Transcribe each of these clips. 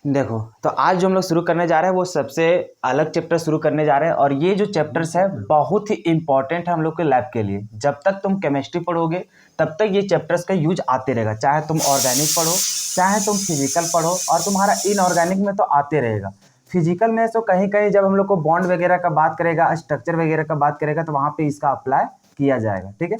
देखो, तो आज जो हम लोग शुरू करने जा रहे हैं वो सबसे अलग चैप्टर शुरू करने जा रहे हैं, और ये जो चैप्टर्स है बहुत ही इंपॉर्टेंट है हम लोग के लैब के लिए। जब तक तुम केमिस्ट्री पढ़ोगे तब तक ये चैप्टर्स का यूज आते रहेगा, चाहे तुम ऑर्गेनिक पढ़ो चाहे तुम फिजिकल पढ़ो, और तुम्हारा इनऑर्गेनिक में तो आते रहेगा। फिजिकल में तो कहीं कहीं जब हम लोग को बॉन्ड वगैरह का बात करेगा, स्ट्रक्चर वगैरह का बात करेगा, तो वहाँ पे इसका अप्लाई किया जाएगा। ठीक है,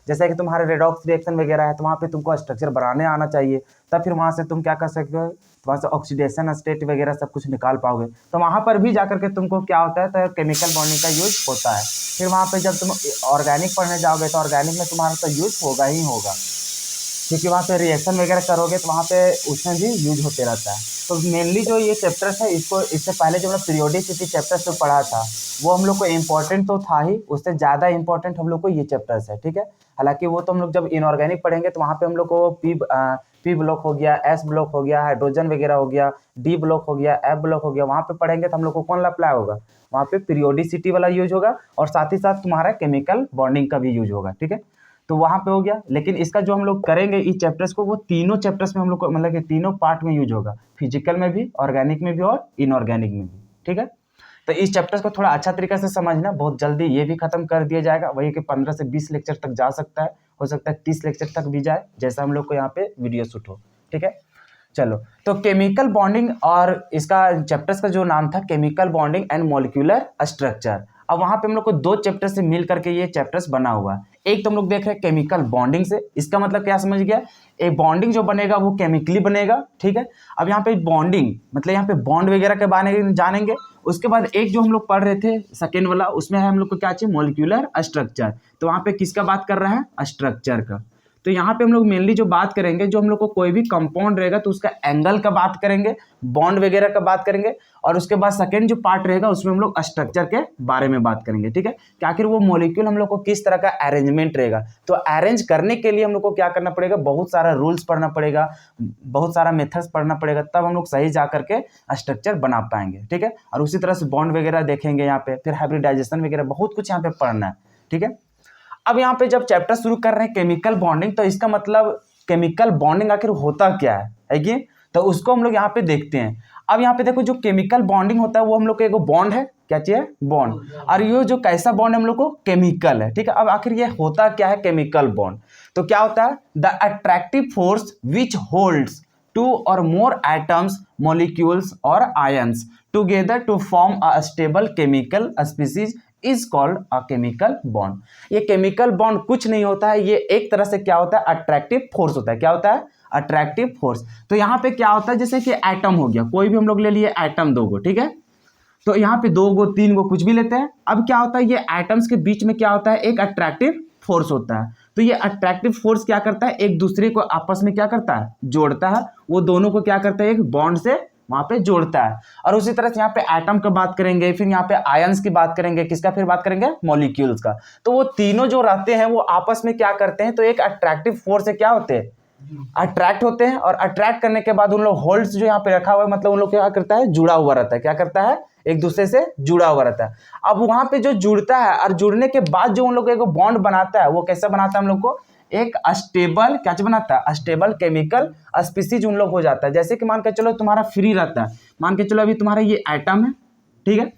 जैसे कि तुम्हारे रेडॉक्स रिएक्शन वगैरह है तो वहाँ पे तुमको स्ट्रक्चर बनाने आना चाहिए, तब फिर वहाँ से तुम क्या कर सकते हो, वहाँ से ऑक्सीडेशन स्टेट वगैरह सब कुछ निकाल पाओगे। तो वहाँ पर भी जाकर के तुमको क्या होता है, तो केमिकल बॉन्डिंग का यूज होता है। फिर वहाँ पे जब तुम ऑर्गेनिक पढ़ने जाओगे तो ऑर्गेनिक में तुम्हारा तो यूज होगा ही होगा, क्योंकि वहाँ पे रिएक्शन वगैरह करोगे तो वहाँ पे उसमें भी यूज होते रहता है। तो मेनली जो ये चैप्टर्स है, इसको इससे पहले जो हम लोग पीरियोडिसिटी चैप्टर्स जो पढ़ा था वो हम लोग को इम्पोर्टेंट तो था ही, उससे ज़्यादा इंपॉर्टेंट हम लोग को ये चैप्टर्स है। ठीक है, हालांकि वो तो हम लोग जब इनऑर्गेनिक पढ़ेंगे तो वहाँ पे हम लोग को पी ब्लॉक हो गया, एस ब्लॉक हो गया, हाइड्रोजन वगैरह हो गया, डी ब्लॉक हो गया, एफ ब्लॉक हो गया, वहाँ पे पढ़ेंगे तो हम लोग को कौन अप्लाई होगा, वहाँ पे पीरियोडिसिटी वाला यूज होगा, और साथ ही साथ तुम्हारा केमिकल बॉन्डिंग का भी यूज होगा। ठीक है, तो वहाँ पे हो गया। लेकिन इसका जो हम लोग करेंगे इस चैप्टर्स को, वो तीनों चैप्टर्स में हम लोग को मतलब कि तीनों पार्ट में यूज होगा, फिजिकल में भी, ऑर्गेनिक में भी और इनऑर्गेनिक में भी। ठीक है, तो इस चैप्टर्स को थोड़ा अच्छा तरीके से समझना, बहुत जल्दी ये भी खत्म कर दिया जाएगा, वही कि 15 से 20 लेक्चर तक जा सकता है, हो सकता है 30 लेक्चर तक भी जाए, जैसा हम लोग को यहाँ पे वीडियो शूट हो। ठीक है, चलो, तो केमिकल बॉन्डिंग, और इसका चैप्टर्स का जो नाम था chemical bonding and molecular structure. अब वहाँ पे हम लोग को दो चैप्टर से मिल करके ये चैप्टर्स बना हुआ है। एक तो हम लोग देख रहे हैं केमिकल बॉन्डिंग से, इसका मतलब क्या समझ गया, एक बॉन्डिंग जो बनेगा वो केमिकली बनेगा। ठीक है, अब यहाँ पे बॉन्डिंग मतलब यहाँ पे बॉन्ड वगैरह के बारे में जानेंगे। उसके बाद एक जो हम लोग पढ़ रहे थे सेकेंड वाला, उसमें है हम लोग को क्या चाहिए, मॉलिक्यूलर स्ट्रक्चर। तो वहाँ पे किसका बात कर रहा है, स्ट्रक्चर का। तो यहाँ पे हम लोग मेनली जो बात करेंगे, जो हम लोग को कोई भी कंपाउंड रहेगा तो उसका एंगल का बात करेंगे, बॉन्ड वगैरह का बात करेंगे, और उसके बाद सेकंड जो पार्ट रहेगा उसमें हम लोग स्ट्रक्चर के बारे में बात करेंगे। ठीक है, कि आखिर वो मॉलिक्यूल हम लोग को किस तरह का अरेंजमेंट रहेगा। तो अरेंज करने के लिए हम लोग को क्या करना पड़ेगा, बहुत सारा रूल्स पढ़ना पड़ेगा, बहुत सारा मेथड्स पढ़ना पड़ेगा, तब हम लोग सही जा करके स्ट्रक्चर बना पाएंगे। ठीक है, और उसी तरह से बॉन्ड वगैरह देखेंगे यहाँ पे, फिर हाइब्रिडाइजेशन वगैरह बहुत कुछ यहाँ पे पढ़ना है। ठीक है, अब यहाँ पे जब चैप्टर शुरू कर रहे हैं केमिकल बॉन्डिंग, तो इसका मतलब केमिकल बॉन्डिंग आखिर होता क्या है कि, तो उसको हम लोग यहाँ पे देखते हैं। अब यहाँ पे देखो, जो केमिकल बॉन्डिंग होता है वो हम लोग का एक बॉन्ड है, क्या चाहिए, बॉन्ड, और ये जो कैसा बॉन्ड है हम लोग को, केमिकल है। ठीक है, अब आखिर ये होता क्या है केमिकल बॉन्ड, तो क्या होता है, the attractive force which holds two or more atoms, molecules or ions together to form a stable chemical species is called a chemical bond। ये केमिकल बॉन्ड कुछ नहीं होता है, ये एक तरह से क्या होता है, अट्रैक्टिव फोर्स होता है। क्या होता है, अट्रैक्टिव फोर्स। तो यहाँ पे क्या होता है, जैसे कि एटम हो गया, कोई भी हम लोग ले लिए एटम दो गो, ठीक है, तो यहाँ पे दो गो तीन गो कुछ भी लेते हैं। अब क्या होता है, ये एटम्स के बीच में क्या होता है, एक अट्रैक्टिव फोर्स होता है। तो ये अट्रैक्टिव फोर्स क्या करता है, एक दूसरे को आपस में क्या करता है, जोड़ता है, वो दोनों को क्या करता है, एक बॉन्ड से वहां पे जोड़ता है। और उसी तरह से यहाँ पे एटम का बात करेंगे, फिर यहाँ पे आयंस की बात करेंगे, किसका फिर बात करेंगे, मॉलिक्यूल्स का। तो वो तीनों जो रहते हैं वो आपस में क्या करते हैं, तो एक अट्रैक्टिव फोर्स से क्या होते हैं, अट्रैक्ट होते हैं, और अट्रैक्ट करने के बाद उन लोग होल्ड्स जो यहाँ पे रखा हुआ है, मतलब उन लोग क्या करता है, जुड़ा हुआ रहता है। क्या करता है, एक दूसरे से जुड़ा हुआ रहता है। अब वहां पे जो जुड़ता है और जुड़ने के बाद जो उन लोग एक बॉन्ड बनाता है, वो कैसा बनाता है, हम लोग को एक स्टेबल क्या बनाता है, स्टेबल केमिकल स्पीसीज उन लोग हो जाता है। जैसे कि मान के चलो तुम्हारा फ्री रहता है, मान के चलो अभी तुम्हारा ये एटम है, ठीक है,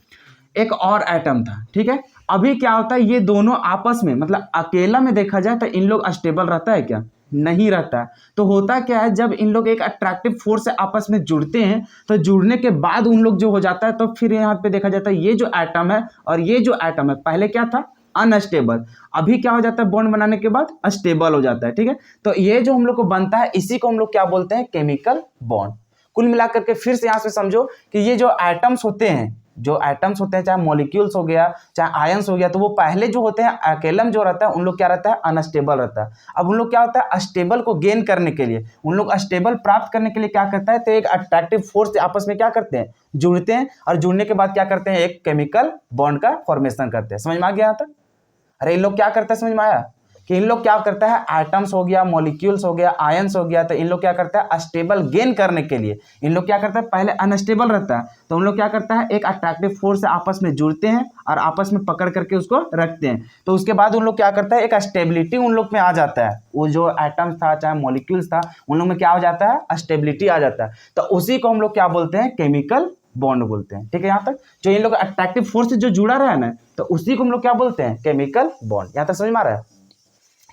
एक और एटम था, ठीक है, अभी क्या होता है, ये दोनों आपस में मतलब अकेला में देखा जाए तो इन लोग स्टेबल रहता है क्या, नहीं रहता है। तो होता क्या है, जब इन लोग एक अट्रैक्टिव फोर्स से आपस में जुड़ते हैं, तो जुड़ने के बाद उन लोग जो हो जाता है, तो फिर यहाँ पे देखा जाता है ये जो एटम है और ये जो एटम है, पहले क्या था, अनस्टेबल, अभी क्या हो जाता है, बॉन्ड बनाने के बाद स्टेबल हो जाता है। ठीक है, तो ये जो हम लोग को बनता है, इसी को हम लोग क्या बोलते हैं, केमिकल बॉन्ड। कुल मिलाकर के फिर से यहाँ से समझो कि ये जो एटम्स होते हैं, जो एटम्स होते हैं, चाहे मॉलिक्यूल्स हो गया चाहे आयंस हो गया, तो वो पहले जो होते हैं अकेला में जो रहता है, उन लोग क्या रहता है, अनस्टेबल रहता है। अब उन लोग क्या होता है, स्टेबल को गेन करने के लिए, उन लोग स्टेबल प्राप्त करने के लिए क्या करता है, तो एक अट्रैक्टिव फोर्स से आपस में क्या करते हैं, जुड़ते हैं, और जुड़ने के बाद क्या करते हैं, एक केमिकल बॉन्ड का फॉर्मेशन करते हैं। समझ में आ गया यहाँ तक? अरे इन लोग क्या करते हैं, समझ में आया? कि इन लोग क्या करता है, एटम्स हो गया, मॉलिक्यूल्स हो गया, आयंस हो गया, तो इन लोग क्या करता है, स्टेबल गेन करने के लिए इन लोग क्या करता है, पहले अनस्टेबल रहता है तो उन लोग क्या करता है, एक अट्रैक्टिव फोर्स से आपस में जुड़ते हैं और आपस में पकड़ करके उसको रखते हैं। तो उसके बाद उन लोग क्या करता है, एक स्टेबिलिटी उन लोग में आ जाता है, वो जो एटम्स था चाहे मॉलिक्यूल्स था उन लोग में क्या हो जाता है, स्टेबिलिटी आ जाता है। तो उसी को हम लोग क्या बोलते हैं, केमिकल बॉन्ड बोलते हैं। ठीक है, यहाँ तक जो इन लोग अट्रैक्टिव फोर्स से जो जुड़ा रहा है ना, तो उसी को हम लोग क्या बोलते हैं, केमिकल बॉन्ड। यहाँ तक समझ में आ रहा है।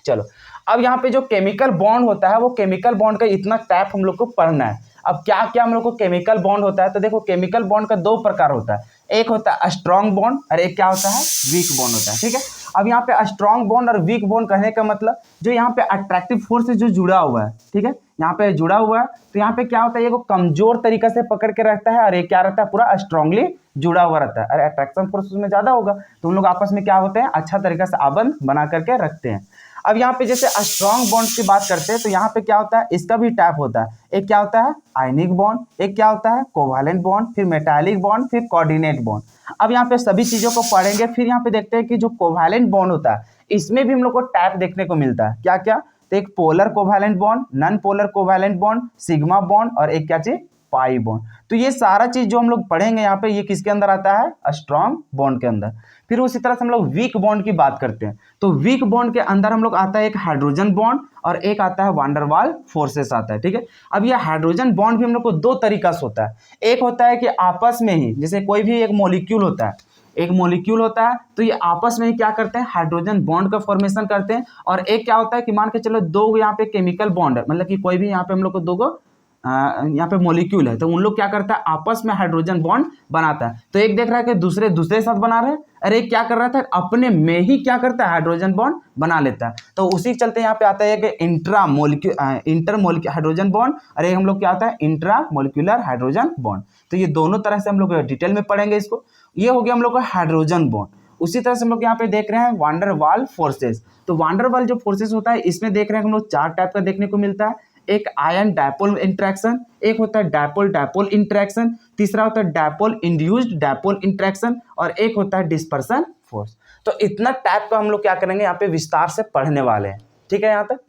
चलो, अब यहाँ पे जो केमिकल बॉन्ड होता है, वो केमिकल बॉन्ड का इतना टाइप हम लोग को पढ़ना है। अब क्या क्या हम लोग को केमिकल बॉन्ड होता है, तो देखो केमिकल बॉन्ड का दो प्रकार होता है, एक होता है स्ट्रॉन्ग बॉन्ड और एक क्या होता है, वीक बॉन्ड होता है। ठीक है, अब यहाँ पे स्ट्रॉन्ग बॉन्ड और वीक बॉन्ड कहने का मतलब जो यहाँ पे अट्रैक्टिव फोर्स से जो जुड़ा हुआ है, ठीक है, यहाँ पे जुड़ा हुआ है, तो यहाँ पे क्या होता है, ये को कमजोर तरीके से पकड़ के रखता है और ये क्या रहता है, पूरा स्ट्रांगली जुड़ा हुआ रहता है। अरे अट्रैक्शन फोर्स उसमें ज्यादा होगा तो उन लोग आपस में क्या होते हैं, अच्छा तरीके से आबंध बना करके रखते हैं। अब यहाँ पे जैसे स्ट्रॉन्ग बॉन्ड की बात करते हैं तो यहाँ पे क्या होता है, इसका भी टाइप होता है, एक क्या होता है आयनिक बॉन्ड, एक क्या होता है कोवैलेंट बॉन्ड, फिर मेटालिक बॉन्ड, फिर कोऑर्डिनेट बॉन्ड। अब यहाँ पे सभी चीजों को पढ़ेंगे। फिर यहाँ पे देखते हैं कि जो कोवैलेंट बॉन्ड होता है इसमें भी हम लोग को टाइप देखने को मिलता है, क्या क्या, तो एक polar covalent bond, non polar covalent bond, sigma bond और एक क्या चीज, पाई बॉन्ड। तो ये सारा चीज जो हम लोग पढ़ेंगे यहाँ पे, ये किसके अंदर आता है, स्ट्रॉन्ग बॉन्ड के अंदर। फिर उसी तरह से हम लोग वीक बॉन्ड की बात करते हैं, तो वीक बॉन्ड के अंदर हम लोग आता है एक हाइड्रोजन बॉन्ड और एक आता है वांडरवाल फोर्सेस आता है। ठीक है, अब ये हाइड्रोजन बॉन्ड भी हम लोग को दो तरीका से होता है, एक होता है कि आपस में ही, जैसे कोई भी एक मॉलिक्यूल होता है, एक मॉलिक्यूल होता है तो ये आपस में ही क्या करते हैं, हाइड्रोजन बॉन्ड का फॉर्मेशन करते हैं। और एक क्या होता है कि मान के चलो दो यहाँ पे केमिकल बॉन्ड है, मतलब कि कोई भी यहाँ पे हम लोग को दो गो यहाँ पे मॉलिक्यूल है, तो उन लोग क्या करता है, आपस में हाइड्रोजन बॉन्ड बनाता है। तो एक देख रहा है कि दूसरे दूसरे साथ बना रहे हैं, अरे क्या कर रहा था, अपने में ही क्या करता है, हाइड्रोजन बॉन्ड बना लेता है। तो उसी के चलते यहाँ पे आता है कि इंटर मोलिक्यूलर हाइड्रोजन बॉन्ड, और एक हम लोग क्या आता है इंट्रा मोलिक्यूलर हाइड्रोजन बॉन्ड। तो ये दोनों तरह से हम लोग डिटेल में पढ़ेंगे इसको। ये हो गया हम लोग का हाइड्रोजन बॉन्ड। उसी तरह से हम लोग यहाँ पे देख रहे हैं वांडरवाल फोर्सेस। तो वांडरवाल जो फोर्सेस होता है इसमें देख रहे हैं हम लोग चार टाइप का देखने को मिलता है, एक आयन डायपोल इंटरेक्शन, एक होता है डायपोल डायपोल इंटरेक्शन, तीसरा होता है डायपोल इंड्यूस्ड डायपोल इंटरेक्शन और एक होता है डिस्पर्सन फोर्स। तो इतना टाइप का हम लोग क्या करेंगे यहाँ पे विस्तार से पढ़ने वाले हैं। ठीक है, यहाँ तक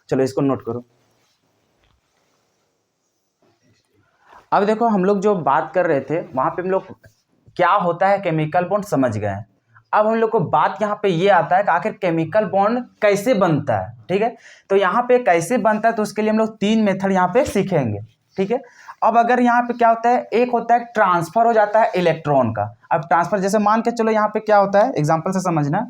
चलो इसको नोट करो। अब देखो हम लोग जो बात कर रहे थे वहां पे हम लोग क्या होता है केमिकल बॉन्ड समझ गए हैं। अब हम लोग को बात यहाँ पे ये आता है कि आखिर केमिकल बॉन्ड कैसे बनता है। ठीक है, तो यहाँ पे कैसे बनता है तो उसके लिए हम लोग तीन मेथड यहाँ पे सीखेंगे। ठीक है, अब अगर यहाँ पे क्या होता है, एक होता है ट्रांसफर हो जाता है इलेक्ट्रॉन का। अब ट्रांसफर जैसे मान के चलो यहाँ पे क्या होता है, एग्जाम्पल से समझना,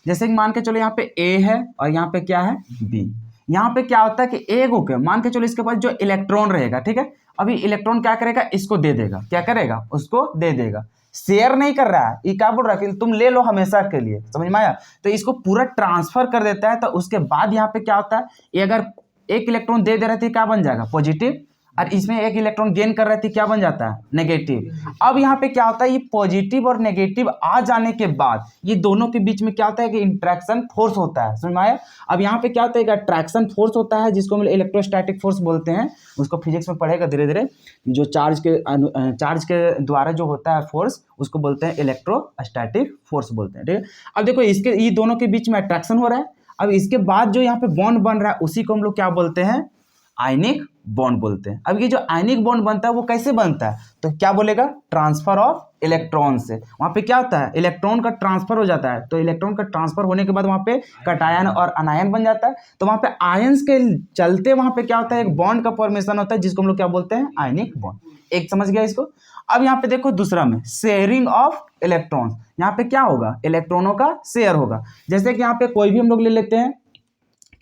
जैसे मान के चलो यहाँ पे ए है और यहाँ पे क्या है बी। यहाँ पे क्या होता है कि ए को क्या मान के चलो इसके पास जो इलेक्ट्रॉन रहेगा, ठीक है, अभी इलेक्ट्रॉन क्या करेगा, इसको दे देगा, क्या करेगा, उसको दे देगा, शेयर नहीं कर रहा है, ये क्या बोल रहा है कि तुम ले लो हमेशा के लिए, समझ में आया। तो इसको पूरा ट्रांसफर कर देता है। तो उसके बाद यहाँ पे क्या होता है, ये अगर एक इलेक्ट्रॉन दे रहे थे क्या बन जाएगा, पॉजिटिव, और इसमें एक इलेक्ट्रॉन गेन कर रहे थे क्या बन जाता है, नेगेटिव। अब यहाँ पे क्या होता है, ये पॉजिटिव और नेगेटिव आ जाने के बाद ये दोनों के बीच में क्या होता है कि इंट्रैक्शन फोर्स होता है, समझ में आया। अब यहाँ पे क्या होता है, अट्रैक्शन फोर्स होता है जिसको हम इलेक्ट्रोस्टैटिक फोर्स बोलते हैं, उसको फिजिक्स में पढ़ेगा धीरे धीरे। जो चार्ज के द्वारा जो होता है फोर्स उसको बोलते हैं इलेक्ट्रोस्टैटिक फोर्स बोलते हैं। ठीक है, अब देखो इसके ये दोनों के बीच में अट्रैक्शन हो रहा है। अब इसके बाद जो यहाँ पे बॉन्ड बन रहा है उसी को हम लोग क्या बोलते हैं, आयनिक बॉन्ड बोलते हैं। अब ये जो आयनिक बॉन्ड बनता है वो कैसे बनता है, तो क्या बोलेगा, ट्रांसफर ऑफ इलेक्ट्रॉन से। वहां पे क्या होता है, इलेक्ट्रॉन का ट्रांसफर हो जाता है। तो इलेक्ट्रॉन का ट्रांसफर होने के बाद वहां पे कटायन और अनायन बन जाता है। तो वहां पे आयंस के चलते वहां पे क्या होता है, एक बॉन्ड का फॉर्मेशन होता है जिसको हम लोग क्या बोलते हैं, आयनिक बॉन्ड। एक समझ गया इसको। अब यहाँ पे देखो दूसरा में शेयरिंग ऑफ इलेक्ट्रॉन्स, यहाँ पे क्या होगा, इलेक्ट्रॉनों का शेयर होगा। जैसे कि यहाँ पे कोई भी हम लोग ले लेते हैं,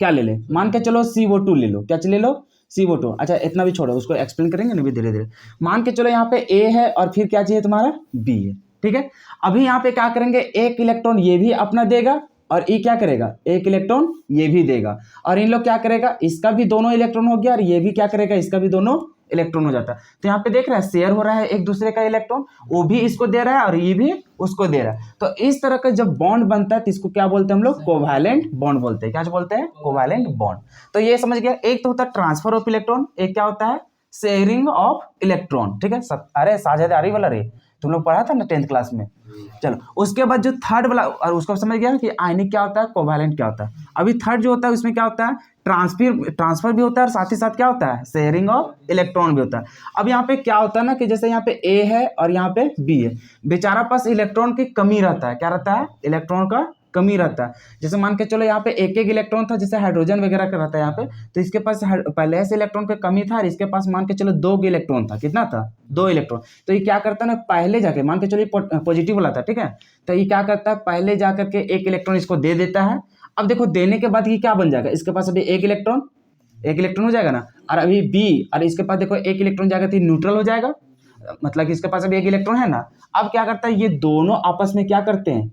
क्या ले ले, मान के चलो CO2 ले लो, क्या ले लो, CO2। अच्छा इतना भी छोड़ो, उसको एक्सप्लेन करेंगे ना भी धीरे धीरे। मान के चलो यहाँ पे A है और फिर क्या चाहिए तुम्हारा, B है। ठीक है, अभी यहाँ पे क्या करेंगे, एक इलेक्ट्रॉन ये भी अपना देगा और ये क्या करेगा, एक इलेक्ट्रॉन ये भी देगा, और इन लोग क्या करेगा, इसका भी दोनों इलेक्ट्रॉन हो गया और ये भी क्या करेगा, इसका भी दोनों इलेक्ट्रॉन हो जाता है। तो यहाँ पे देख रहे हैं शेयर हो रहा है एक दूसरे का इलेक्ट्रॉन, वो भी इसको दे रहा है और ये भी उसको दे रहा है। तो इस तरह का जब बॉन्ड बनता है तो इसको क्या बोलते हैं हम लोग, कोवैलेंट बॉन्ड बोलते हैं। क्या बोलते हैं, कोवैलेंट बॉन्ड। तो ये समझ गया, एक तो होता है ट्रांसफर ऑफ इलेक्ट्रॉन, एक क्या होता है, शेयरिंग ऑफ इलेक्ट्रॉन। ठीक है, अरे साझेदारी वाला रे, तुम लोग पढ़ा था ना 10th क्लास में। चलो उसके बाद जो थर्ड वाला, और उसको समझ गया कि आयनिक क्या होता है, कोवैलेंट क्या होता है। अभी थर्ड जो होता है उसमें क्या होता है, ट्रांसफर भी होता है और साथ ही साथ क्या होता है, शेयरिंग ऑफ इलेक्ट्रॉन भी होता है। अब यहाँ पे क्या होता है ना कि जैसे यहाँ पे ए है और यहाँ पे बी है, बेचारा पास इलेक्ट्रॉन की कमी रहता है, क्या रहता है, इलेक्ट्रॉन का कमी रहता है। जैसे मान के चलो यहाँ पे एक एक इलेक्ट्रॉन था, जैसे हाइड्रोजन वगैरह का रहता है यहाँ पे, तो इसके पास पहले से इलेक्ट्रॉन का कमी था और इसके पास मान के चलो 2 इलेक्ट्रॉन था, कितना था, 2 इलेक्ट्रॉन। तो ये क्या करता है ना, पहले जाके मान के चलो पॉजिटिव वाला था, ठीक है, तो ये क्या करता है, पहले जाकर के 1 इलेक्ट्रॉन इसको दे देता है। अब देखो देने के बाद ये क्या बन जाएगा, इसके पास अभी 1 इलेक्ट्रॉन हो जाएगा ना, और अभी बी और इसके पास देखो 1 इलेक्ट्रॉन जाएगा तो न्यूट्रल हो जाएगा, मतलब कि इसके पास अभी 1 इलेक्ट्रॉन है ना। अब क्या करता है, ये दोनों आपस में क्या करते हैं,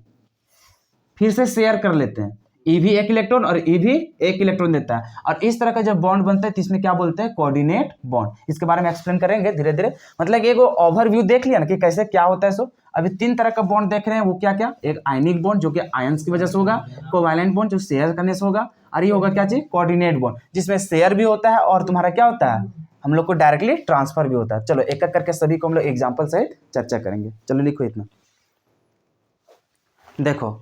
फिर से शेयर कर लेते हैं, ई भी 1 इलेक्ट्रॉन और ई भी 1 इलेक्ट्रॉन देता है, और इस तरह का जब बॉन्ड बनता है तो इसमें क्या बोलते हैं, कोऑर्डिनेट बॉन्ड। इसके बारे में एक्सप्लेन करेंगे धीरे धीरे, मतलब एक ओवरव्यू देख लिया ना कि कैसे क्या होता है। सो अभी 3 तरह का बॉन्ड देख रहे हैं, वो क्या क्या, एक आयनिक बॉन्ड जो कि आयंस की वजह से होगा, कोवैलेंट बॉन्ड जो शेयर करने से होगा, और ये होगा क्या चीज, कोऑर्डिनेट बॉन्ड जिसमें शेयर भी होता है और तुम्हारा क्या होता है, हम लोग को डायरेक्टली ट्रांसफर भी होता है। चलो एक एक करके सभी को हम लोग एग्जाम्पल सहित चर्चा करेंगे। चलो लिखो इतना। देखो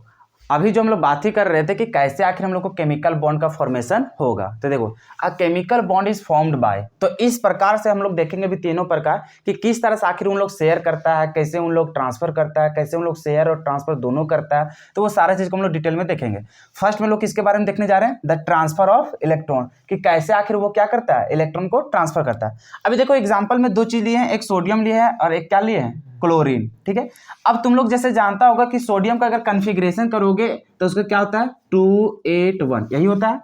अभी जो हम लोग बात ही कर रहे थे कि कैसे आखिर हम लोग को केमिकल बॉन्ड का फॉर्मेशन होगा, तो देखो a chemical bond is formed by, तो इस प्रकार से हम लोग देखेंगे भी तीनों प्रकार कि किस तरह से आखिर उन लोग शेयर करता है, कैसे उन लोग ट्रांसफर करता है, कैसे उन लोग शेयर और ट्रांसफर दोनों करता है, तो वो सारा चीज को हम लोग डिटेल में देखेंगे। फर्स्ट में लोग किसके बारे में देखने जा रहे हैं, द ट्रांसफर ऑफ इलेक्ट्रॉन, कि कैसे आखिर वो क्या करता है, इलेक्ट्रॉन को ट्रांसफर करता है। अभी देखो एग्जाम्पल में 2 चीज लिए हैं, एक सोडियम लिए है और एक क्या लिए है, क्लोरीन, ठीक है। अब तुम लोग जैसे जानता होगा कि सोडियम का अगर कॉन्फ़िगरेशन करोगे तो उसका क्या होता है 281, यही होता है,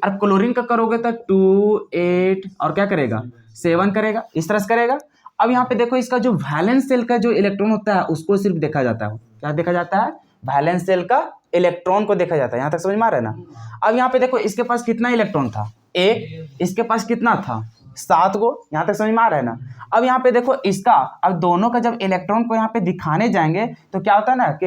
और क्लोरीन का करोगे तो 28 और क्या करेगा 7 करेगा, इस तरह से करेगा। अब यहाँ पे देखो इसका जो वैलेंस सेल का जो इलेक्ट्रॉन होता है उसको सिर्फ देखा जाता है, क्या देखा जाता है, वैलेंस सेल का इलेक्ट्रॉन को देखा जाता है। यहाँ तक समझ में आ रहा है ना। अब यहाँ पे देखो इसके पास कितना इलेक्ट्रॉन था, 1, इसके पास कितना था, 7 गो, यहाँ तक समझ में आ रहा है ना। अब यहाँ पे देखो इसका, अब दोनों का जब इलेक्ट्रॉन को यहाँ पे दिखाने जाएंगे तो क्या होता है ना कि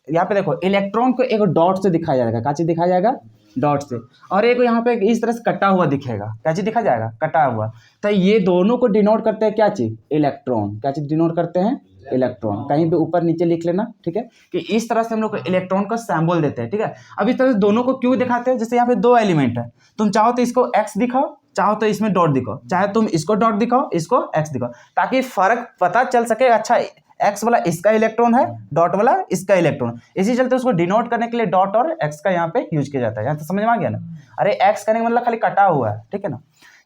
यहाँ पे देखो इलेक्ट्रॉन को एक डॉट से दिखाया जाएगा, क्या चीज दिखाया जाएगा, डॉट से, और एक यहाँ पे इस तरह से कटा हुआ दिखेगा, क्या चीज दिखा जाएगा, कटा हुआ। तो ये दोनों को डिनोट करते हैं क्या चीज, इलेक्ट्रॉन, क्या चीज डिनोट करते हैं, इलेक्ट्रॉन। कहीं पे ऊपर नीचे लिख लेना, ठीक है, कि इस तरह से हम लोग को इलेक्ट्रॉन का सिंबल देते हैं, ठीक है। अब इस तरह से दोनों को क्यों दिखाते हैं, जैसे यहाँ पे 2 एलिमेंट है, तुम चाहो तो इसको एक्स दिखाओ, चाहो तो इसमें डॉट दिखाओ, चाहे तुम इसको डॉट दिखाओ, इसको एक्स दिखाओ, ताकि फर्क पता चल सके, अच्छा एक्स वाला इसका इलेक्ट्रॉन है, डॉट वाला इसका इलेक्ट्रॉन, इसी चलते उसको डिनोट करने के लिए डॉट और एक्स का यहाँ पे यूज किया जाता है। यहाँ तो समझ में आ गया ना। अरे एक्स करने का मतलब खाली कटा हुआ है, ठीक है ना।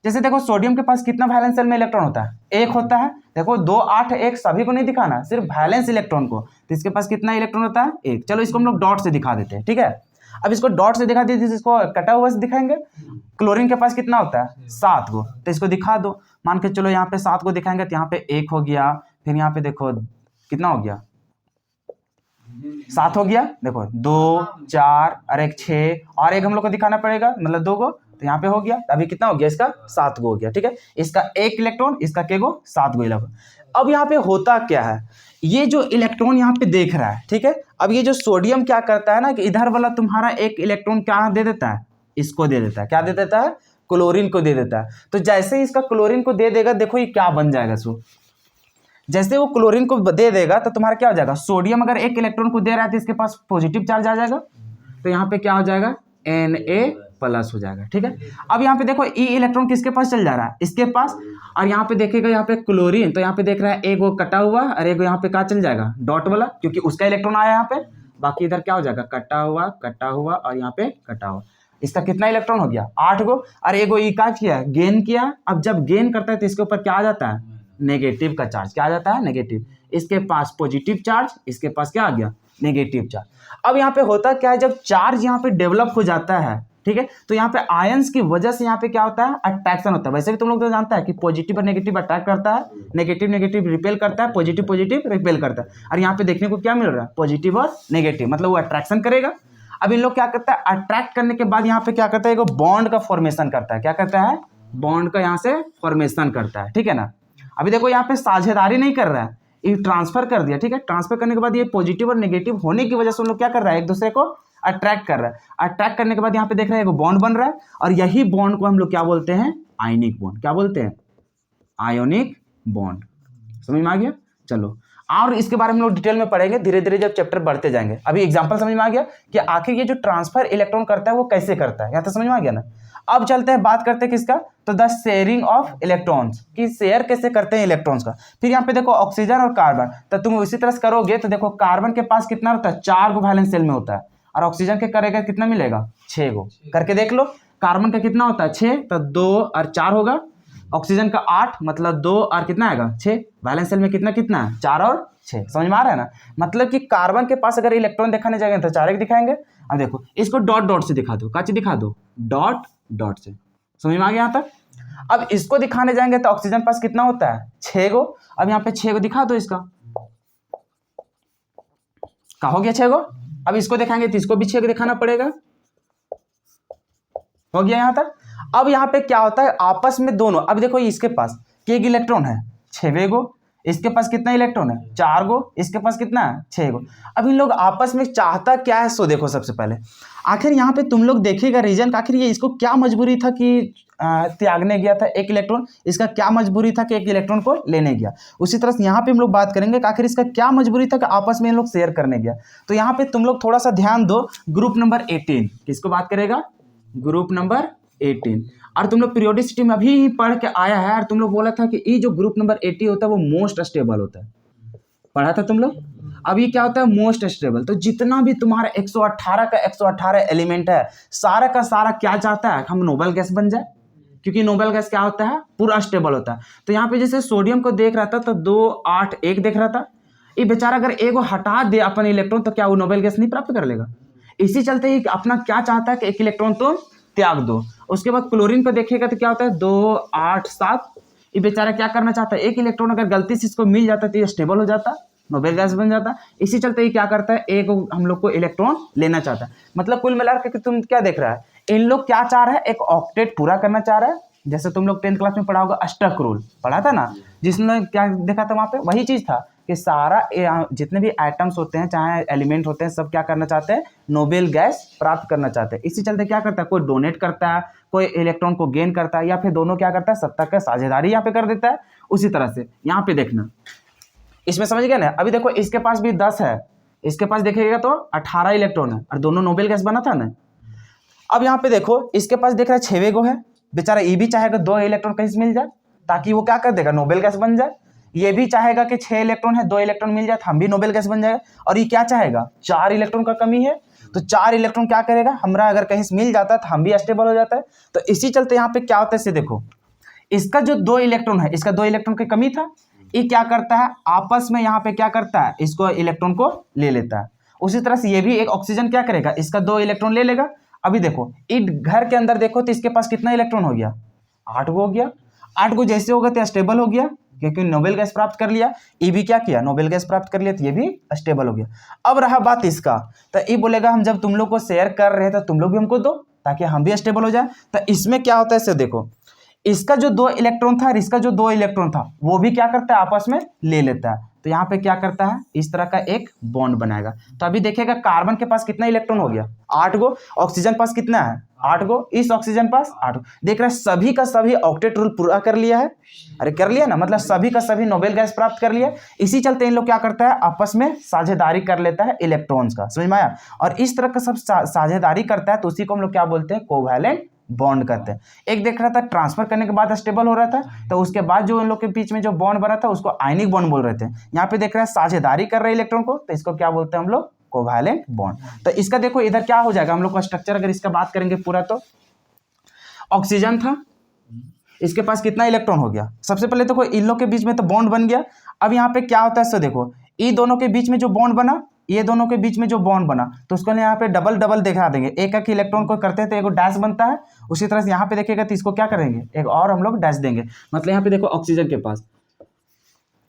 जैसे देखो सोडियम के पास कितना वैलेंस सेल में इलेक्ट्रॉन होता है, 1 होता है। देखो 2, 8, 1 सभी को नहीं दिखाना, सिर्फ वैलेंस इलेक्ट्रॉन को, तो इसके पास कितना इलेक्ट्रॉन होता है, 1। चलो इसको हम लोग डॉट से दिखा देते हैं, ठीक है। अब इसको डॉट से दिखा दीजिए, इसको कटा हुआ से दिखाएंगे। क्लोरीन के पास कितना होता है, 7 गो, तो इसको दिखा दो, मान के चलो यहाँ पे 7 को दिखाएंगे तो यहाँ पे 1 हो गया, फिर यहाँ पे देखो कितना हो गया, 7 हो गया, देखो 2, 4 और 1 6, और एक हम लोग को दिखाना पड़ेगा, मतलब 2 गो, तो यहाँ पे हो गया, अभी कितना हो गया, इसका 7 गो हो गया, ठीक है। इसका 1 इलेक्ट्रॉन, इसका के गो 7 गो इलेक्ट्रॉन। अब यहाँ पे होता क्या है, ये जो इलेक्ट्रॉन यहाँ पे देख रहा है, ठीक है। अब ये जो सोडियम क्या करता है ना कि इधर वाला तुम्हारा 1 इलेक्ट्रॉन क्या दे देता है, इसको दे देता है, क्या दे देता है, क्लोरीन को दे देता है। तो जैसे ही इसका क्लोरीन को दे देगा, देखो ये क्या बन जाएगा, सो जैसे वो क्लोरीन को दे देगा तो तुम्हारा क्या हो जाएगा, सोडियम अगर 1 इलेक्ट्रॉन को दे रहा है तो इसके पास पॉजिटिव चार्ज आ जाएगा, तो यहाँ पे क्या हो जाएगा, Na+ हो जाएगा, ठीक है। अब यहाँ पे देखो ई इलेक्ट्रॉन किसके पास चल जा रहा है, इसके पास, और यहाँ पे देखेगा यहाँ पे क्लोरीन, तो यहाँ पे देख रहा है एक वो कटा हुआ और एक यहाँ पे क्या चल जाएगा, डॉट वाला, क्योंकि उसका इलेक्ट्रॉन आया यहाँ पे, बाकी इधर क्या हो जाएगा, कटा हुआ और यहाँ पे कटा हुआ। इसका कितना इलेक्ट्रॉन हो गया, 8 गो, और एक ई क्या किया, गेन किया। अब जब गेन करता है तो इसके ऊपर क्या आ जाता है, नेगेटिव का चार्ज, क्या आ जाता है, नेगेटिव। इसके पास पॉजिटिव चार्ज, इसके पास क्या आ गया, नेगेटिव चार्ज। अब यहाँ पे होता क्या है, जब चार्ज यहाँ पे डेवलप हो जाता है, ठीक है, तो यहाँ पे आयंस की वजह से यहाँ पे क्या होता है, अट्रैक्शन होता है। वैसे भी तुम लोग तो जानता है कि पॉजिटिव और नेगेटिव अट्रैक्ट करता है, नेगेटिव रिपेल करता है, पॉजिटिव रिपेल करता है। और यहाँ पे देखने को क्या मिल रहा है, पॉजिटिव और नेगेटिव, मतलब वो अट्रैक्शन करेगा। अब इन लोग क्या करता है, अट्रैक्ट करने के बाद यहाँ पे क्या करता है, एक बॉन्ड का फॉर्मेशन करता है, क्या करता है, बॉन्ड का यहाँ से फॉर्मेशन करता है, ठीक है ना। अभी देखो यहाँ पे साझेदारी नहीं कर रहा है, ये ट्रांसफर कर दिया, ठीक है। ट्रांसफर करने के बाद ये पॉजिटिव और नेगेटिव होने की वजह से हम लोग क्या कर रहा है, एक दूसरे को अट्रैक्ट कर रहा है। अट्रैक्ट करने के बाद यहाँ पे देख रहे हैं एक बॉन्ड बन रहा है, और यही बॉन्ड को हम लोग क्या बोलते हैं, आयनिक बॉन्ड, क्या बोलते हैं, आयोनिक बॉन्ड। समझ में आ गया। चलो और इसके बारे में हम लोग डिटेल में पढ़ेंगे धीरे धीरे जब चैप्टर बढ़ते जाएंगे। अभी एग्जांपल समझ में आ गया कि आखिर ये जो ट्रांसफर इलेक्ट्रॉन करता है वो कैसे करता है, यहाँ तक समझ में आ गया ना। अब चलते हैं बात करते हैं किसका, तो द शेयरिंग ऑफ इलेक्ट्रॉन्स, कि शेयर कैसे करते हैं इलेक्ट्रॉन्स का। फिर यहाँ पे देखो ऑक्सीजन और कार्बन, तो तुम उसी तरह से करोगे तो देखो कार्बन के पास कितना होता है, 4 गो वैलेंस सेल में होता है, और ऑक्सीजन के करेगा कितना मिलेगा, 6 गो। करके देख लो, कार्बन का कितना होता है 6, तो 2 और 4 होगा, ऑक्सीजन का 8, मतलब 2 और कितना आएगा 6, वैलेंस सेल में कितना कितना है 4 और 6, समझ में आ रहा है ना। मतलब कि कार्बन के पास अगर इलेक्ट्रॉन दिखाने जाएंगे तो 4 दिखाएंगे। अब देखो इसको डॉट डॉट से दिखा दो, काची दिखा दो, डॉट डॉट से, समझ में आ गया यहाँ तक। अब इसको दिखाने जाएंगे तो ऑक्सीजन पास कितना होता है 6 गो, अब यहाँ पे 6 गो दिखा दो, इसका क्या हो गया 6 गो। अब इसको दिखाएंगे तो इसको भी 6 गो दिखाना पड़ेगा, हो गया यहाँ तक। अब यहाँ पे क्या होता है आपस में दोनों, अब देखो इसके पास एक इलेक्ट्रॉन है 6 गो, इसके पास कितना इलेक्ट्रॉन है 4 गो, इसके पास कितना है 6 गो। अब इन लोग आपस में चाहता क्या है, सो देखो सबसे पहले आखिर यहाँ पे तुम लोग देखिएगा रीजन, आखिर ये इसको क्या मजबूरी था कि त्यागने गया था एक इलेक्ट्रॉन, इसका क्या मजबूरी था कि एक इलेक्ट्रॉन को लेने गया। उसी तरह से यहाँ पे हम लोग बात करेंगे कि आखिर इसका क्या मजबूरी था कि आपस में इन लोग शेयर करने गया। तो यहाँ पे तुम लोग थोड़ा सा ध्यान दो, ग्रुप नंबर 18 किसको बात करेगा, ग्रुप नंबर 18। और तुम लोग पीरियोडिसिटी में अभी ही पढ़ के आया है, और तुम लोग बोला था कि ये जो ग्रुप नंबर 80 होता है वो मोस्ट स्टेबल होता है, पढ़ा था तुम लोग। अब ये क्या होता है मोस्ट स्टेबल, तो जितना भी तुम्हारा 118 का 118 एलिमेंट है सारा का सारा क्या चाहता है, हम नोबल गैस बन जाए, क्योंकि नोबल गैस क्या होता है पूरा स्टेबल होता है। तो यहाँ पे जैसे सोडियम को देख रहा था तो 2 8 1 देख रहा था, ये बेचारा अगर एक हटा दे अपन इलेक्ट्रॉन तो क्या वो नोबेल गैस नहीं प्राप्त कर लेगा। इसी चलते ही अपना क्या चाहता है कि एक इलेक्ट्रॉन तो त्याग दो। उसके बाद क्लोरीन को देखेगा तो क्या होता है 2 8 7, ये बेचारा क्या करना चाहता है, एक इलेक्ट्रॉन अगर गलती से इसको मिल जाता तो ये स्टेबल हो जाता, नोबेल गैस बन जाता। इसी चलते ये क्या करता है, एक हम लोग को इलेक्ट्रॉन लेना चाहता है। मतलब कुल मिलाकर के तुम क्या देख रहा है, इन लोग क्या चाह रहा है, एक ऑक्टेट पूरा करना चाह रहा है। जैसे तुम लोग 10th क्लास में पढ़ा होगा अष्टक रूल, पढ़ा था ना, जिसने क्या देखा था वहां पे, वही चीज था कि सारा जितने भी एटम्स होते हैं चाहे एलिमेंट होते हैं सब क्या करना चाहते हैं, नोबेल गैस प्राप्त करना चाहते हैं। इसी चलते क्या करता है, कोई डोनेट करता है, कोई इलेक्ट्रॉन को गेन करता है, या फिर दोनों क्या करता है सत्ता का साझेदारी यहाँ पे कर देता है। उसी तरह से यहाँ पे देखना, इसमें समझ गया ना। अभी देखो इसके पास भी 10 है, इसके पास देखिएगा तो 18 इलेक्ट्रॉन है, और दोनों नोबेल गैस बना था ना। अब यहाँ पे देखो इसके पास देख रहा है 6 गो है, बेचारा ये भी चाहेगा 2 इलेक्ट्रॉन कहीं से मिल जाए ताकि वो क्या कर देगा नोबेल गैस बन जाए। ये भी चाहेगा कि 6 इलेक्ट्रॉन है 2 इलेक्ट्रॉन मिल जाए तो हम भी नोबेल गैस बन जाएगा। और ये क्या चाहेगा 4 इलेक्ट्रॉन का कमी है, तो 4 इलेक्ट्रॉन क्या करेगा, हमरा अगर कहीं से मिल जाता है तो हम भी स्टेबल हो जाता है। तो इसी चलते यहाँ पे क्या होता है, इसे देखो इसका जो 2 इलेक्ट्रॉन है, इसका 2 इलेक्ट्रॉन की कमी था, ये क्या करता है आपस में यहाँ पे क्या करता है, इसको इलेक्ट्रॉन को ले लेता है। उसी तरह से ये भी एक ऑक्सीजन क्या करेगा, इसका 2 इलेक्ट्रॉन ले लेगा। अभी देखो इस घर के अंदर देखो तो इसके पास कितना इलेक्ट्रॉन हो गया, 8 गो हो गया। 8 गो जैसे होगा तो स्टेबल हो गया, क्योंकि नोबेल गैस प्राप्त कर लिया। ये भी क्या किया, नोबेल गैस प्राप्त कर लिया, तो ये भी स्टेबल हो गया। अब रहा बात इसका, तो ये बोलेगा हम जब तुम लोग को शेयर कर रहे हैं तो तुम लोग भी हमको दो ताकि हम भी स्टेबल हो जाए। तो इसमें क्या होता है, इसे देखो इसका जो 2 इलेक्ट्रॉन था और इसका जो 2 इलेक्ट्रॉन था वो भी क्या करता है आपस में ले लेता है। तो यहाँ पे क्या करता है, इस तरह का एक बॉन्ड बनाएगा। तो अभी देखिएगा कार्बन के पास कितना इलेक्ट्रॉन हो गया 8 गो, ऑक्सीजन पास कितना है 8 गो, इस ऑक्सीजन पास 8 गो। देख रहे हैं सभी का सभी ऑक्टेट रूल पूरा कर लिया है, अरे कर लिया ना, मतलब सभी का सभी नोबेल गैस प्राप्त कर लिया। इसी चलते इन लोग क्या करता है आपस में साझेदारी कर लेता है इलेक्ट्रॉन्स का, समझ में आया। और इस तरह का सब साझेदारी करता है तो उसी को हम लोग क्या बोलते हैं, कोवैलेंट बॉन्ड करते हैं। एक देख रहा था ट्रांसफर करने के बाद स्टेबल हो रहा था, तो उसके बाद जो इन लोग के बीच में जो बॉन्ड बना था उसको आयनिक बॉन्ड बोल रहे थे। यहाँ पे देख रहे हैं साझेदारी कर रहे हैं इलेक्ट्रॉन को, तो इसको क्या बोलते हैं हम लोग, कोवैलेंट बॉन्ड। तो इसका देखो इधर क्या हो जाएगा हम लोग का स्ट्रक्चर, अगर इसका बात करेंगे पूरा, तो ऑक्सीजन था, इसके पास कितना इलेक्ट्रॉन हो गया, सबसे पहले देखो इन लोग के बीच में तो बॉन्ड बन गया। अब यहाँ पे क्या होता है, सो देखो ये दोनों के बीच में जो बॉन्ड बना, ये दोनों के बीच में जो बॉन्ड बना, तो उसको यहाँ पे डबल डबल दिखा देंगे। एक एक इलेक्ट्रॉन को करते हैं तो एक डैश बनता है। उसी तरह से यहाँ पे देखिएगा तो इसको क्या करेंगे, एक और हम लोग डैश देंगे। मतलब यहाँ पे देखो ऑक्सीजन के पास,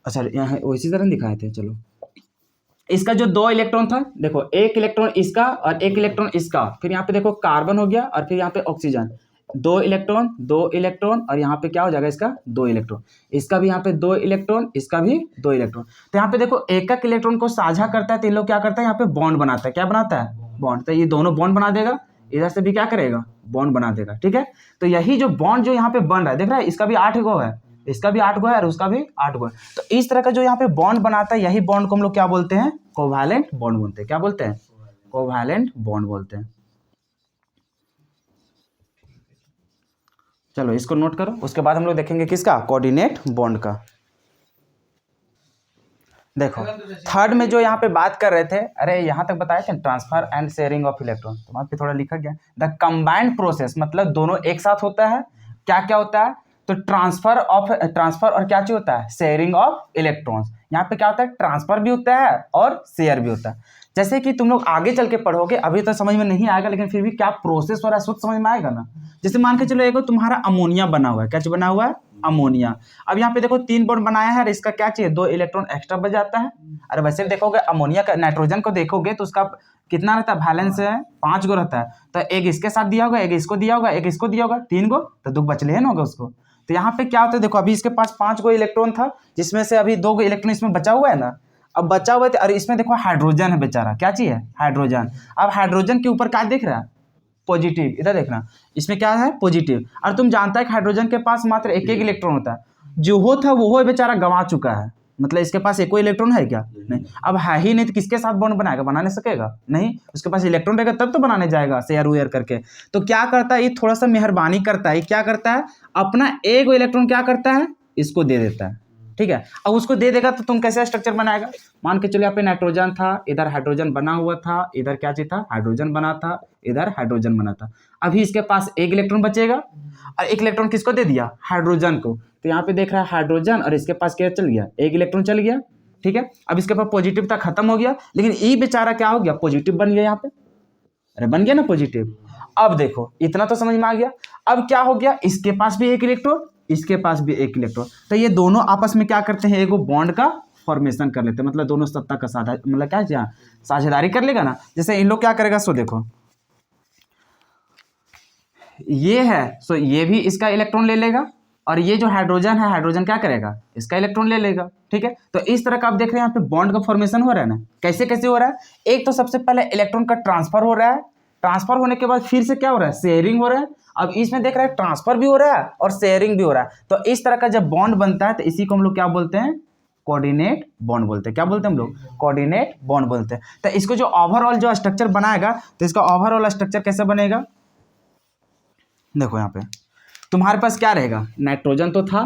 अच्छा यहाँ उसी तरह दिखाए थे, चलो इसका जो 2 इलेक्ट्रॉन था, देखो एक इलेक्ट्रॉन इसका और एक इलेक्ट्रॉन इसका, फिर यहाँ पे देखो कार्बन हो गया और फिर यहाँ पे ऑक्सीजन, 2 इलेक्ट्रॉन 2 इलेक्ट्रॉन, और यहाँ पे क्या हो जाएगा इसका 2 इलेक्ट्रॉन, इसका भी यहाँ पे 2 इलेक्ट्रॉन, इसका भी 2 इलेक्ट्रॉन। तो यहाँ पे देखो एक एक इलेक्ट्रॉन को साझा करता है तो इन लोग क्या करता है यहाँ पे बॉन्ड बनाता है, क्या बनाता है बॉन्ड। तो ये दोनों बॉन्ड बना देगा, इधर से भी क्या करेगा बॉन्ड बना देगा, ठीक है। तो यही जो बॉन्ड जो यहाँ पे बन रहा है, देख रहा है इसका भी 8 गो है, इसका भी 8 गो है और उसका भी 8 गो है। तो इस तरह का जो यहाँ पे बॉन्ड बनाता है, यही बॉन्ड को हम लोग क्या बोलते हैं? कोवैलेंट बॉन्ड बोलते हैं। क्या बोलते हैं? कोवैलेंट बॉन्ड बोलते हैं। चलो इसको नोट करो, उसके बाद हम लोग देखेंगे किसका? कोऑर्डिनेट बॉन्ड का। देखो थर्ड में जो यहाँ पे बात कर रहे थे, अरे यहाँ तक बताए थे transfer and sharing of electron, तो वहाँ पे थोड़ा लिखा गया द कंबाइंड प्रोसेस, मतलब दोनों एक साथ होता है। क्या क्या होता है? तो ट्रांसफर और क्या चीज होता है? Sharing of electrons. यहाँ पे क्या होता है? ट्रांसफर भी होता है और शेयर भी होता है। जैसे कि तुम लोग आगे चल के पढ़ोगे, अभी तो समझ में नहीं आएगा, लेकिन फिर भी क्या प्रोसेस हो रहा है सोच समझ में आएगा ना। जैसे मान के चलो, एक तुम्हारा अमोनिया बना हुआ है। क्या बना हुआ है? अमोनिया। अब यहाँ पे देखो 3 बॉन्ड बनाया है और इसका क्या चाहिए? 2 इलेक्ट्रॉन एक्स्ट्रा बच जाता है। अरे वैसे देखोगे अमोनिया का, नाइट्रोजन को देखोगे तो उसका कितना रहता है? बैलेंस है 5 गो रहता है। तो एक इसके साथ दिया होगा, एक इसको दिया होगा, एक इसको दिया होगा, 3 गो, तो 2 बचले ना होगा उसको। तो यहाँ पे क्या होता है? देखो अभी इसके पास 5 गो इलेक्ट्रॉन था, जिसमें से अभी 2 गो इलेक्ट्रॉन इसमें बचा हुआ है ना। अब बचा हुआ है, और इसमें देखो हाइड्रोजन है बेचारा। क्या चाहिए? हाइड्रोजन। अब हाइड्रोजन के ऊपर क्या दिख रहा है? पॉजिटिव। इधर देखना, इसमें क्या है? पॉजिटिव। और तुम जानता है कि हाइड्रोजन के पास मात्र एक इलेक्ट्रॉन होता है। जो हो था वो बेचारा गंवा चुका है, मतलब इसके पास एक इलेक्ट्रॉन है क्या? नहीं। अब है ही नहीं तो किसके साथ बॉन्ड बनाएगा? बना नहीं सकेगा। नहीं, उसके पास इलेक्ट्रॉन रहेगा तब तो बनाने जाएगा शेयर वेयर करके। तो क्या करता है? ये थोड़ा सा मेहरबानी करता है। क्या करता है? अपना एक इलेक्ट्रॉन क्या करता है? इसको दे देता है। ठीक है। अब उसको दे देगा तो तुम कैसे स्ट्रक्चर बनाएगा? मान के चलो यहाँ पे नाइट्रोजन था, इधर हाइड्रोजन बना हुआ था, इधर क्या चीज था? हाइड्रोजन बना था, इधर हाइड्रोजन बना था। अभी इसके पास एक इलेक्ट्रॉन बचेगा, और एक इलेक्ट्रॉन किसको दे दिया? हाइड्रोजन को। तो यहाँ पे देख रहा है हाइड्रोजन, और इसके पास क्या चल गया? एक इलेक्ट्रॉन चल गया। ठीक है। अब इसके पास पॉजिटिव था, खत्म हो गया, लेकिन ये बेचारा क्या हो गया? पॉजिटिव बन गया यहाँ पे। अरे बन गया ना पॉजिटिव। अब देखो इतना तो समझ में आ गया। अब क्या हो गया? इसके पास भी एक इलेक्ट्रॉन, इसके पास भी एक इलेक्ट्रॉन। तो ये दोनों आपस में क्या करते हैं? एगो बॉन्ड का फॉर्मेशन कर लेते हैं, मतलब दोनों सत्ता का साझा, मतलब क्या साझेदारी कर लेगा ना। जैसे इन लोग क्या करेगा, सो देखो ये है, सो ये भी इसका इलेक्ट्रॉन ले लेगा, और ये जो हाइड्रोजन है, हाइड्रोजन क्या करेगा? इसका इलेक्ट्रॉन ले लेगा। ठीक है। तो इस तरह का आप देख रहे हैं यहाँ पे बॉन्ड का फॉर्मेशन हो रहा है ना। कैसे कैसे हो रहा है? एक तो सबसे पहले इलेक्ट्रॉन का ट्रांसफर हो रहा है, ट्रांसफर होने के बाद फिर से क्या हो रहा है? शेयरिंग हो रहा है। अब इसमें देख रहे हैं ट्रांसफर भी हो रहा है और शेयरिंग भी हो रहा है। तो इस तरह का जब बॉन्ड बनता है तो इसी को हम लोग क्या बोलते हैं? कोऑर्डिनेट बॉन्ड बोलते हैं। क्या बोलते हैं हम लोग? कोऑर्डिनेट बॉन्ड बोलते हैं। तो इसको जो ओवरऑल जो स्ट्रक्चर बनाएगा, तो इसका ओवरऑल स्ट्रक्चर कैसे बनेगा? देखो यहाँ पे तुम्हारे पास क्या रहेगा? नाइट्रोजन तो था,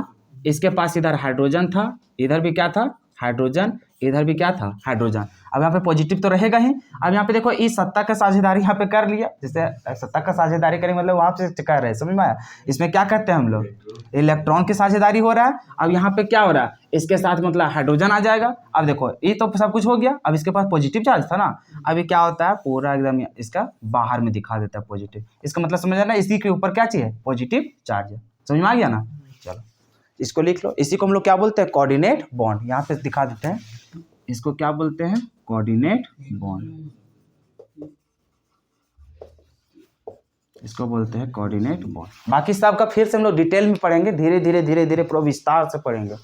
इसके पास इधर हाइड्रोजन था, इधर भी क्या था? हाइड्रोजन, इधर भी क्या था? हाइड्रोजन। अब यहाँ पे पॉजिटिव तो रहेगा ही। अब यहाँ पे देखो इस सत्ता का साझेदारी यहाँ पे कर लिया। जैसे सत्ता का साझेदारी करें मतलब वहाँ से कर रहे हैं, समझ में आया? इसमें क्या करते हैं हम लोग? इलेक्ट्रॉन की साझेदारी हो रहा है। अब यहाँ पे क्या हो रहा है? इसके साथ मतलब हाइड्रोजन आ जाएगा। अब देखो ये तो सब कुछ हो गया। अब इसके पास पॉजिटिव चार्ज था ना, अभी क्या होता है? पूरा एकदम इसका बाहर में दिखा देता है पॉजिटिव। इसका मतलब समझ ना, इसी के ऊपर क्या चाहिए? पॉजिटिव चार्ज है। समझ में आ गया ना? चलो इसको लिख लो। इसी को हम लोग क्या बोलते हैं? Coordinate bond. यहाँ पे दिखा देते हैं, इसको क्या बोलते हैं? Coordinate bond. इसको बोलते हैं कोऑर्डिनेट बॉन्ड। बाकी सब का फिर से हम लोग डिटेल में पढ़ेंगे, धीरे धीरे पूरा विस्तार से पढ़ेंगे।